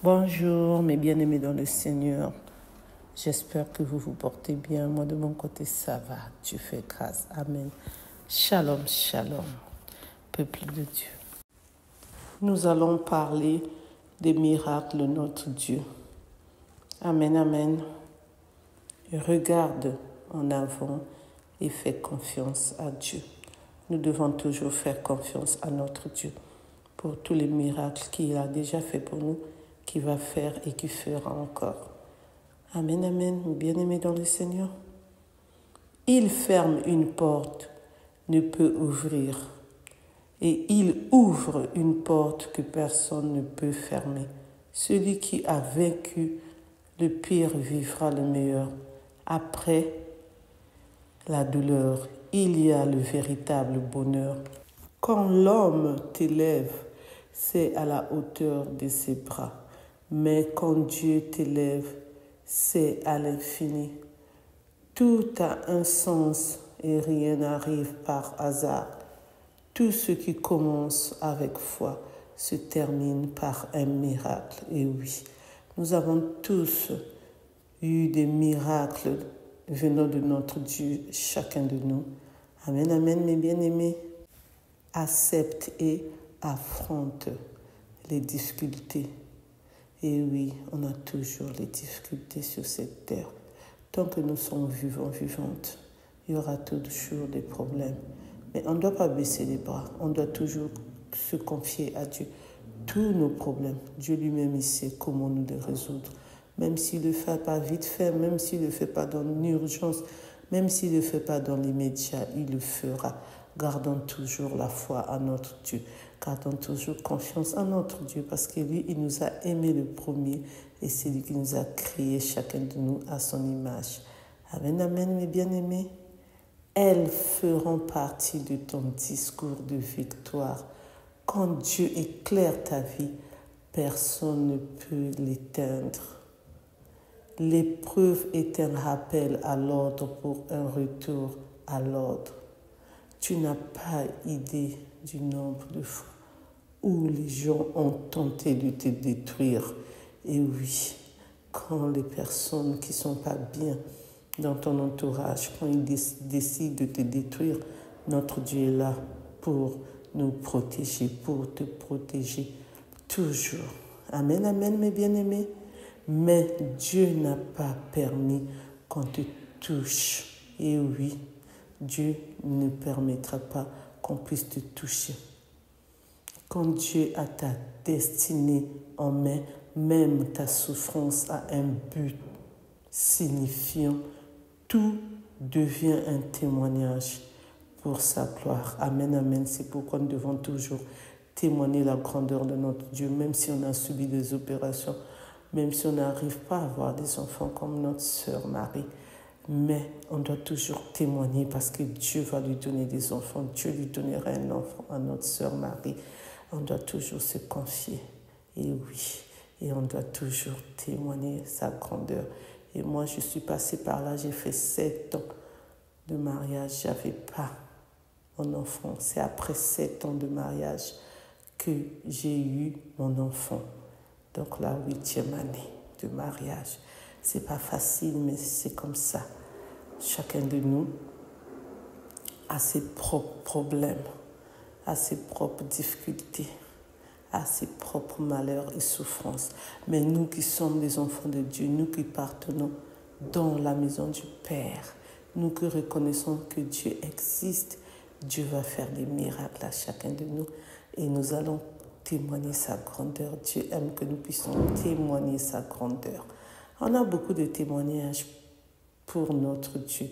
Bonjour mes bien-aimés dans le Seigneur, j'espère que vous vous portez bien. Moi de mon côté ça va, Dieu fait grâce, amen. Shalom, shalom, peuple de Dieu. Nous allons parler des miracles de notre Dieu. Amen, amen. Regarde en avant et fais confiance à Dieu. Nous devons toujours faire confiance à notre Dieu pour tous les miracles qu'il a déjà fait pour nous, qu'il va faire et qu'il fera encore. Amen, amen, bien-aimés dans le Seigneur. Il ferme une porte, ne peut ouvrir. Et il ouvre une porte que personne ne peut fermer. Celui qui a vaincu le pire vivra le meilleur. Après la douleur, il y a le véritable bonheur. Quand l'homme t'élève, c'est à la hauteur de ses bras. Mais quand Dieu t'élève, c'est à l'infini. Tout a un sens et rien n'arrive par hasard. Tout ce qui commence avec foi se termine par un miracle. Et oui, nous avons tous eu des miracles venant de notre Dieu, chacun de nous. Amen, amen, mes bien-aimés. Accepte et affronte les difficultés. Et oui, on a toujours les difficultés sur cette terre. Tant que nous sommes vivants, vivantes, il y aura toujours des problèmes. Mais on ne doit pas baisser les bras. On doit toujours se confier à Dieu. Tous nos problèmes, Dieu lui-même, il sait comment nous les résoudre. Même s'il ne le fait pas vite fait, même s'il ne le fait pas dans l'urgence, même s'il ne le fait pas dans l'immédiat, il le fera. Gardons toujours la foi à notre Dieu. Gardons toujours confiance en notre Dieu parce que lui, il nous a aimés le premier et c'est lui qui nous a créés chacun de nous à son image. Amen, amen, mes bien-aimés. Elles feront partie de ton discours de victoire. Quand Dieu éclaire ta vie, personne ne peut l'éteindre. L'épreuve est un rappel à l'ordre pour un retour à l'ordre. Tu n'as pas idée du nombre de fois où les gens ont tenté de te détruire. Et oui, quand les personnes qui ne sont pas bien dans ton entourage, quand ils décident de te détruire, notre Dieu est là pour nous protéger, pour te protéger toujours. Amen, amen, mes bien-aimés. Mais Dieu n'a pas permis qu'on te touche. Et oui, Dieu ne permettra pas qu'on puisse te toucher. Quand Dieu a ta destinée en main, même ta souffrance a un but signifiant. Tout devient un témoignage pour sa gloire. Amen, amen. C'est pourquoi nous devons toujours témoigner la grandeur de notre Dieu, même si on a subi des opérations, même si on n'arrive pas à avoir des enfants comme notre sœur Marie. Mais on doit toujours témoigner parce que Dieu va lui donner des enfants. Dieu lui donnera un enfant à notre sœur Marie. On doit toujours se confier. Et oui, et on doit toujours témoigner sa grandeur. Et moi, je suis passée par là, j'ai fait 7 ans de mariage. Je n'avais pas mon enfant. C'est après 7 ans de mariage que j'ai eu mon enfant. Donc la 8e année de mariage. C'est pas facile, mais c'est comme ça. Chacun de nous a ses propres problèmes, a ses propres difficultés, a ses propres malheurs et souffrances. Mais nous qui sommes des enfants de Dieu, nous qui partons dans la maison du Père, nous qui reconnaissons que Dieu existe, Dieu va faire des miracles à chacun de nous et nous allons témoigner sa grandeur. Dieu aime que nous puissions témoigner sa grandeur. On a beaucoup de témoignages pour notre Dieu.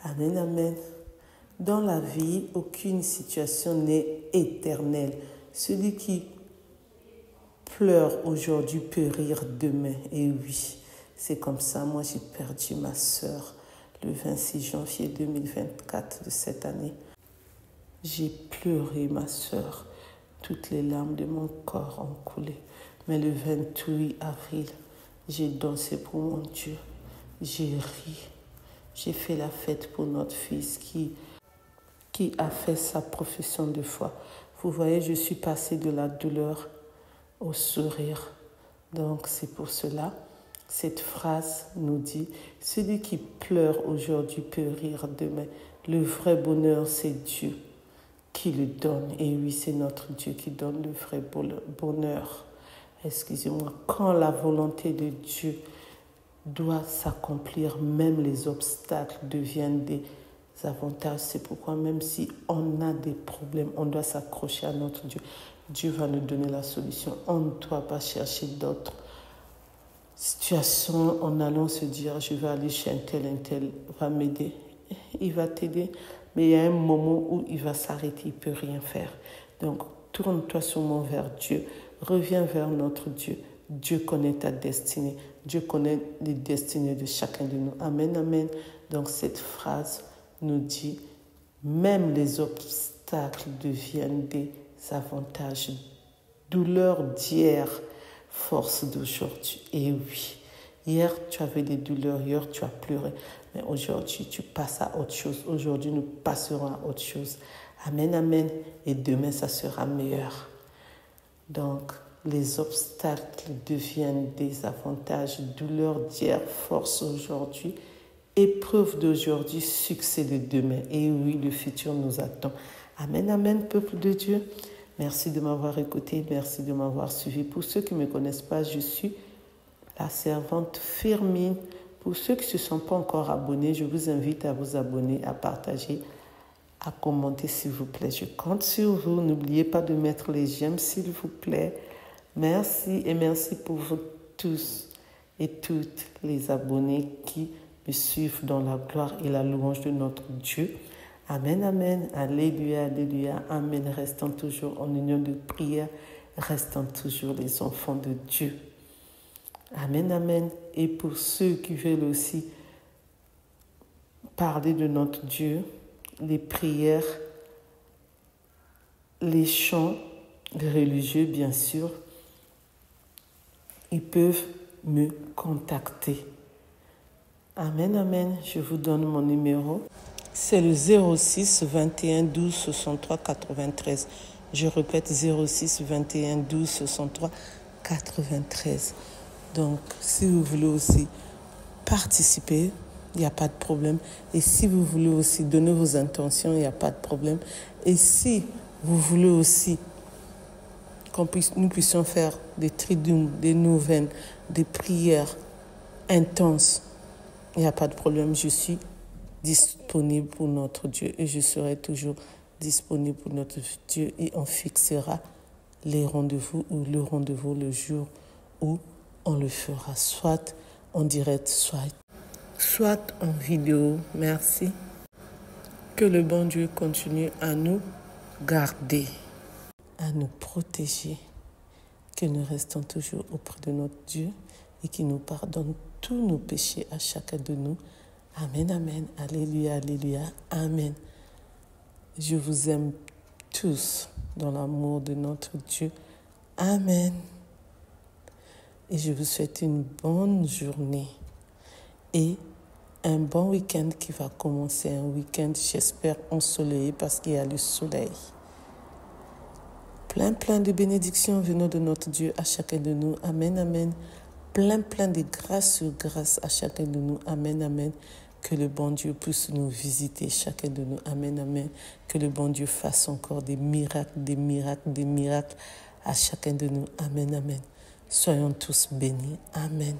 Amen, amen. Dans la vie, aucune situation n'est éternelle. Celui qui pleure aujourd'hui peut rire demain. Et oui, c'est comme ça. Moi, j'ai perdu ma sœur le 26 janvier 2024 de cette année. J'ai pleuré ma sœur. Toutes les larmes de mon corps ont coulé. Mais le 28 avril, j'ai dansé pour mon Dieu. J'ai ri. J'ai fait la fête pour notre fils qui a fait sa profession de foi. Vous voyez, je suis passée de la douleur au sourire, Donc c'est pour cela, cette phrase nous dit, celui qui pleure aujourd'hui peut rire demain. Le vrai bonheur, c'est Dieu qui le donne. Et oui, c'est notre Dieu qui donne le vrai bonheur. Excusez-moi, quand la volonté de Dieu doit s'accomplir, même les obstacles deviennent des avantages. C'est pourquoi même si on a des problèmes, on doit s'accrocher à notre Dieu. Dieu va nous donner la solution. On ne doit pas chercher d'autres situations en allant se dire je vais aller chez un tel va m'aider. Il va t'aider, mais il y a un moment où il va s'arrêter, il ne peut rien faire. Donc tourne-toi seulement vers Dieu, reviens vers notre Dieu. Dieu connaît ta destinée, Dieu connaît les destinées de chacun de nous. Amen, amen. Donc cette phrase nous dit, même les obstacles deviennent des avantages. Douleur d'hier, force d'aujourd'hui. Et oui, hier tu avais des douleurs, hier tu as pleuré, mais aujourd'hui tu passes à autre chose. Aujourd'hui nous passerons à autre chose. Amen, amen. Et demain ça sera meilleur. Donc les obstacles deviennent des avantages. Douleur d'hier, force aujourd'hui. Épreuve d'aujourd'hui, succès de demain. Et oui, le futur nous attend. Amen, amen, peuple de Dieu. Merci de m'avoir écouté, merci de m'avoir suivi. Pour ceux qui ne me connaissent pas, je suis la servante Firmine. Pour ceux qui ne se sont pas encore abonnés, je vous invite à vous abonner, à partager, à commenter s'il vous plaît. Je compte sur vous. N'oubliez pas de mettre les j'aime s'il vous plaît. Merci et merci pour vous tous et toutes les abonnés qui me suivent dans la gloire et la louange de notre Dieu. Amen, amen, alléluia, alléluia, amen. Restons toujours en union de prière, restons toujours les enfants de Dieu. Amen, amen. Et pour ceux qui veulent aussi parler de notre Dieu, les prières, les chants religieux, bien sûr, ils peuvent me contacter. Amen, amen. Je vous donne mon numéro. C'est le 06 21 12 63 93. Je répète, 06 21 12 63 93. Donc, si vous voulez aussi participer, il n'y a pas de problème. Et si vous voulez aussi donner vos intentions, il n'y a pas de problème. Et si vous voulez aussi nous puissions faire des triduums, des neuvaines, des prières intenses, il n'y a pas de problème. Je suis disponible pour notre Dieu et je serai toujours disponible pour notre Dieu et on fixera les rendez-vous ou le rendez-vous le jour où on le fera, soit en direct, soit en vidéo. Merci. Que le bon Dieu continue à nous garder, à nous protéger, que nous restons toujours auprès de notre Dieu et qu'il nous pardonne tous nos péchés à chacun de nous. Amen, amen, alléluia, alléluia, amen. Je vous aime tous dans l'amour de notre Dieu. Amen. Et je vous souhaite une bonne journée et un bon week-end qui va commencer. Un week-end, j'espère, ensoleillé parce qu'il y a le soleil. Plein de bénédictions venant de notre Dieu à chacun de nous. Amen, amen. Plein de grâce sur grâce à chacun de nous. Amen, amen. Que le bon Dieu puisse nous visiter, chacun de nous. Amen, amen. Que le bon Dieu fasse encore des miracles à chacun de nous. Amen, amen. Soyons tous bénis. Amen.